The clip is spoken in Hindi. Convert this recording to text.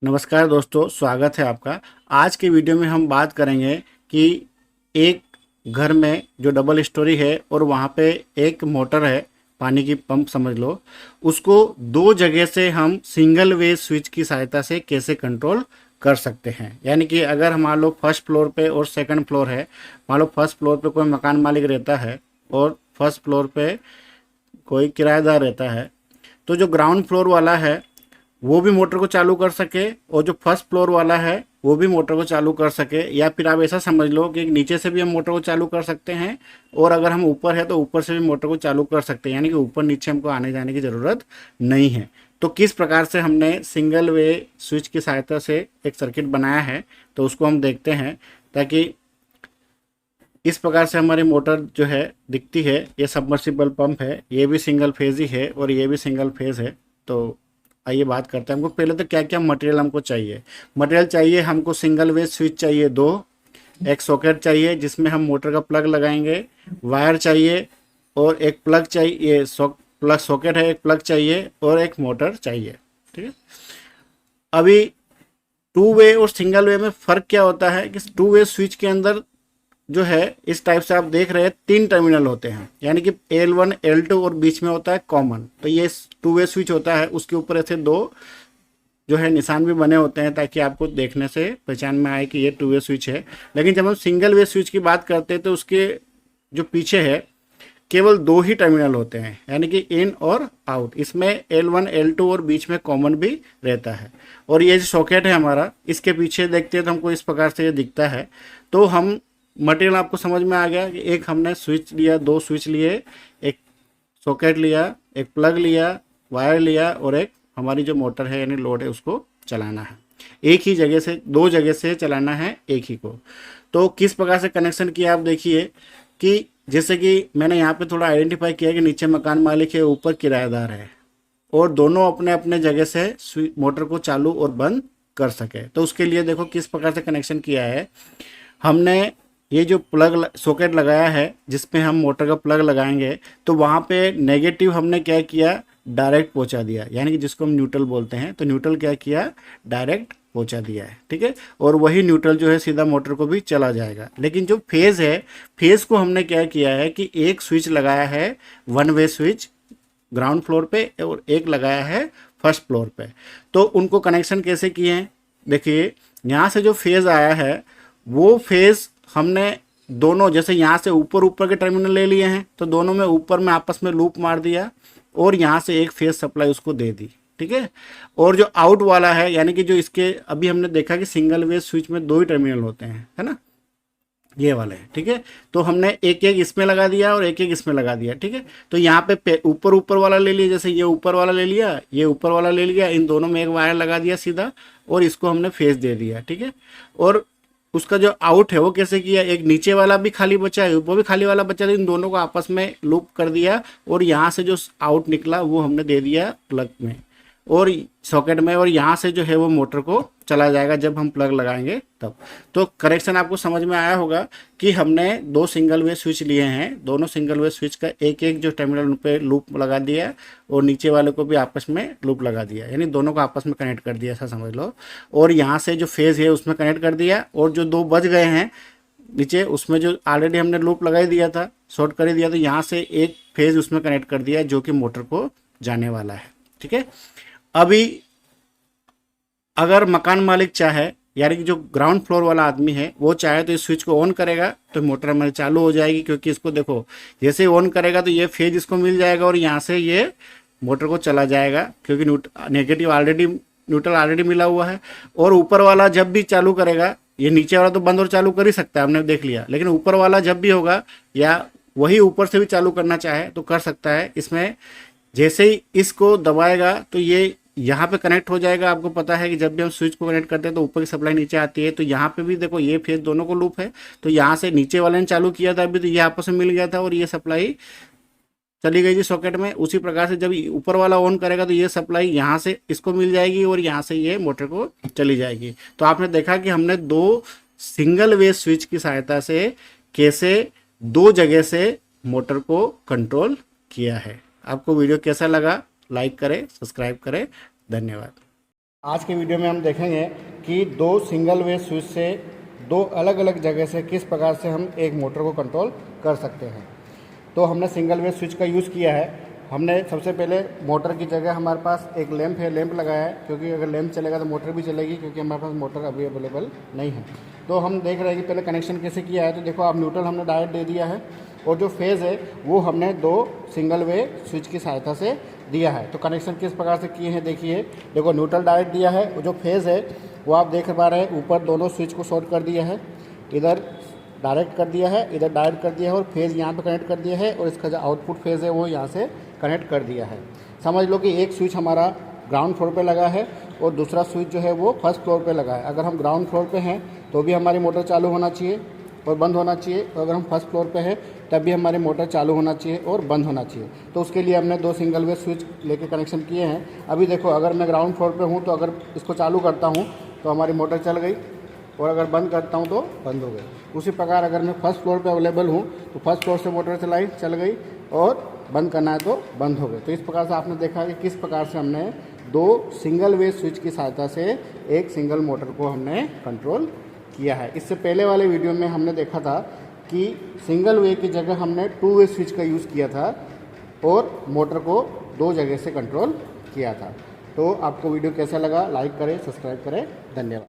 नमस्कार दोस्तों, स्वागत है आपका। आज के वीडियो में हम बात करेंगे कि एक घर में जो डबल स्टोरी है और वहाँ पे एक मोटर है, पानी की पंप समझ लो, उसको दो जगह से हम सिंगल वे स्विच की सहायता से कैसे कंट्रोल कर सकते हैं। यानी कि अगर मान लो फर्स्ट फ्लोर पे और सेकंड फ्लोर है, मान लो फर्स्ट फ्लोर पे कोई मकान मालिक रहता है और फर्स्ट फ्लोर पे कोई किराएदार रहता है, तो जो ग्राउंड फ्लोर वाला है वो भी मोटर को चालू कर सके और जो फर्स्ट फ्लोर वाला है वो भी मोटर को चालू कर सके। या फिर आप ऐसा समझ लो कि नीचे से भी हम मोटर को चालू कर सकते हैं और अगर हम ऊपर है तो ऊपर से भी मोटर को चालू कर सकते हैं। यानी कि ऊपर नीचे हमको आने जाने की ज़रूरत नहीं है। तो किस प्रकार से हमने सिंगल वे स्विच की सहायता से एक सर्किट बनाया है, तो उसको हम देखते हैं। ताकि इस प्रकार से हमारी मोटर जो है दिखती है। ये सबमर्सिबल पंप है, ये भी सिंगल फेज ही है और ये भी सिंगल फेज है। तो आइए बात करते हैं। हमको पहले तो क्या क्या मटेरियल हमको चाहिए। मटेरियल चाहिए हमको सिंगल वे स्विच चाहिए दो, एक सॉकेट चाहिए जिसमें हम मोटर का प्लग लगाएंगे, वायर चाहिए और एक प्लग चाहिए, प्लग सॉकेट है, एक प्लग चाहिए और एक मोटर चाहिए। ठीक है। अभी टू वे और सिंगल वे में फ़र्क क्या होता है कि टू वे स्विच के अंदर जो है इस टाइप से आप देख रहे हैं तीन टर्मिनल होते हैं। यानी कि L1 L2 और बीच में होता है कॉमन। तो ये टू वे स्विच होता है, उसके ऊपर ऐसे दो जो है निशान भी बने होते हैं ताकि आपको देखने से पहचान में आए कि ये टू वे स्विच है। लेकिन जब हम सिंगल वे स्विच की बात करते हैं तो उसके जो पीछे है केवल दो ही टर्मिनल होते हैं, यानी कि इन और आउट। इसमें L1 L2 और बीच में कॉमन भी रहता है। और ये जो सॉकेट है हमारा, इसके पीछे देखते हैं तो हमको इस प्रकार से ये दिखता है। तो हम मटेरियल आपको समझ में आ गया कि एक हमने स्विच लिया, दो स्विच लिए, एक सॉकेट लिया, एक प्लग लिया, वायर लिया और एक हमारी जो मोटर है यानी लोड है उसको चलाना है। एक ही जगह से, दो जगह से चलाना है एक ही को। तो किस प्रकार से कनेक्शन किया आप देखिए कि जैसे कि मैंने यहाँ पे थोड़ा आइडेंटिफाई किया कि नीचे मकान मालिक है, ऊपर किराएदार है और दोनों अपने अपने जगह से मोटर को चालू और बंद कर सके। तो उसके लिए देखो किस प्रकार से कनेक्शन किया है। हमने ये जो प्लग सॉकेट लगाया है जिसमें हम मोटर का प्लग लगाएंगे, तो वहाँ पे नेगेटिव हमने क्या किया, डायरेक्ट पहुँचा दिया, यानी कि जिसको हम न्यूट्रल बोलते हैं। तो न्यूट्रल क्या किया, डायरेक्ट पहुँचा दिया है। ठीक है। और वही न्यूट्रल जो है सीधा मोटर को भी चला जाएगा। लेकिन जो फेज़ है, फेज़ को हमने क्या किया है कि एक स्विच लगाया है, one way switch ground floor पे और एक लगाया है फर्स्ट फ्लोर पे। तो उनको कनेक्शन कैसे किए हैं देखिए। यहाँ से जो फेज़ आया है वो फेज़ हमने दोनों, जैसे यहाँ से ऊपर ऊपर के टर्मिनल ले लिए हैं तो दोनों में ऊपर में आपस में लूप मार दिया और यहाँ से एक फेज सप्लाई उसको दे दी। ठीक है। और जो आउट वाला है, यानी कि जो इसके अभी हमने देखा कि सिंगल वे स्विच में दो ही टर्मिनल होते हैं, है ना, ये वाले है। ठीक है। तो हमने एक एक इसमें लगा दिया और एक एक इसमें लगा दिया। ठीक है। तो यहाँ पे ऊपर ऊपर वाला ले लिया, जैसे ये ऊपर वाला ले लिया, ये ऊपर वाला ले लिया, इन दोनों में एक वायर लगा दिया सीधा और इसको हमने फेज दे दिया। ठीक है। और उसका जो आउट है वो कैसे किया, एक नीचे वाला भी खाली बचा है, वो भी खाली वाला बचा है, इन दोनों को आपस में लूप कर दिया और यहाँ से जो आउट निकला वो हमने दे दिया प्लग में और सॉकेट में। और यहाँ से जो है वो मोटर को चला जाएगा जब हम प्लग लगाएंगे तब। तो करेक्शन आपको समझ में आया होगा कि हमने दो सिंगल वे स्विच लिए हैं, दोनों सिंगल वे स्विच का एक एक जो टर्मिनल उन पे लूप लगा दिया और नीचे वाले को भी आपस में लूप लगा दिया, यानी दोनों को आपस में कनेक्ट कर दिया, ऐसा समझ लो। और यहाँ से जो फेज है उसमें कनेक्ट कर दिया और जो दो बच गए हैं नीचे, उसमें जो ऑलरेडी हमने लूप लगा ही दिया था, शॉर्ट कर ही दिया, तो यहाँ से एक फेज उसमें कनेक्ट कर दिया जो कि मोटर को जाने वाला है। ठीक है। अभी अगर मकान मालिक चाहे, यानी कि जो ग्राउंड फ्लोर वाला आदमी है वो चाहे तो इस स्विच को ऑन करेगा तो मोटर हमारी चालू हो जाएगी। क्योंकि इसको देखो, जैसे ऑन करेगा तो ये फेज इसको मिल जाएगा और यहाँ से ये मोटर को चला जाएगा क्योंकि नेगेटिव ऑलरेडी, न्यूट्रल ऑलरेडी मिला हुआ है। और ऊपर वाला जब भी चालू करेगा, ये नीचे वाला तो बंद और चालू कर ही सकता है, हमने देख लिया, लेकिन ऊपर वाला जब भी होगा या वही ऊपर से भी चालू करना चाहे तो कर सकता है। इसमें जैसे ही इसको दबाएगा तो ये यहाँ पे कनेक्ट हो जाएगा। आपको पता है कि जब भी हम स्विच को कनेक्ट करते हैं तो ऊपर की सप्लाई नीचे आती है। तो यहाँ पे भी देखो ये फेज दोनों को लूप है, तो यहाँ से नीचे वाले ने चालू किया था अभी, तो ये आपस में मिल गया था और ये सप्लाई चली गई थी सॉकेट में। उसी प्रकार से जब ऊपर वाला ऑन करेगा तो ये सप्लाई यहाँ से इसको मिल जाएगी और यहाँ से ये मोटर को चली जाएगी। तो आपने देखा कि हमने दो सिंगल वे स्विच की सहायता से कैसे दो जगह से मोटर को कंट्रोल किया है। आपको वीडियो कैसा लगा, लाइक करें, सब्सक्राइब करें। धन्यवाद। आज के वीडियो में हम देखेंगे कि दो सिंगल वे स्विच से दो अलग अलग जगह से किस प्रकार से हम एक मोटर को कंट्रोल कर सकते हैं। तो हमने सिंगल वे स्विच का यूज़ किया है। हमने सबसे पहले मोटर की जगह हमारे पास एक लैंप है, लैंप लगाया है, क्योंकि अगर लैंप चलेगा तो मोटर भी चलेगी, क्योंकि हमारे पास मोटर अभी अवेलेबल नहीं है। तो हम देख रहे हैं कि पहले कनेक्शन कैसे किया है। तो देखो आप न्यूट्रल हमने डायरेक्ट दे दिया है और जो फेज़ है वो हमने दो सिंगल वे स्विच की सहायता से दिया है। तो कनेक्शन किस प्रकार से किए हैं देखिए। देखो न्यूट्रल डायरेक्ट दिया है और जो फेज़ है वो आप देख पा रहे हैं, ऊपर दोनों स्विच को शॉर्ट कर दिया है, इधर डायरेक्ट कर दिया है, इधर डायरेक्ट कर दिया है और फेज़ यहाँ पे कनेक्ट कर दिया है और इसका जो आउटपुट फेज़ है वो यहाँ से कनेक्ट कर दिया है। समझ लो कि एक स्विच हमारा ग्राउंड फ्लोर पे लगा है और दूसरा स्विच जो है वो फर्स्ट फ्लोर पे लगा है। अगर हम ग्राउंड फ्लोर पे हैं तो भी हमारी मोटर चालू होना चाहिए और बंद होना चाहिए, और अगर हम फर्स्ट फ्लोर पे हैं तब भी हमारी मोटर चालू होना चाहिए और बंद होना चाहिए। तो उसके लिए हमने दो सिंगल वे स्विच लेके कनेक्शन किए हैं। अभी देखो अगर मैं ग्राउंड फ्लोर पे हूँ तो अगर इसको चालू करता हूँ तो हमारी मोटर चल गई, और अगर बंद करता हूँ तो बंद हो गई। उसी प्रकार अगर मैं फर्स्ट फ्लोर पे अवेलेबल हूँ तो फर्स्ट फ्लोर से मोटर चलाई, चल गई, और बंद करना है तो बंद हो गए। तो इस प्रकार से आपने देखा कि किस प्रकार से हमने दो सिंगल वे स्विच की सहायता से एक सिंगल मोटर को हमने कंट्रोल किया है। इससे पहले वाले वीडियो में हमने देखा था कि सिंगल वे की जगह हमने टू वे स्विच का यूज़ किया था और मोटर को दो जगह से कंट्रोल किया था। तो आपको वीडियो कैसा लगा, लाइक करें, सब्सक्राइब करें। धन्यवाद।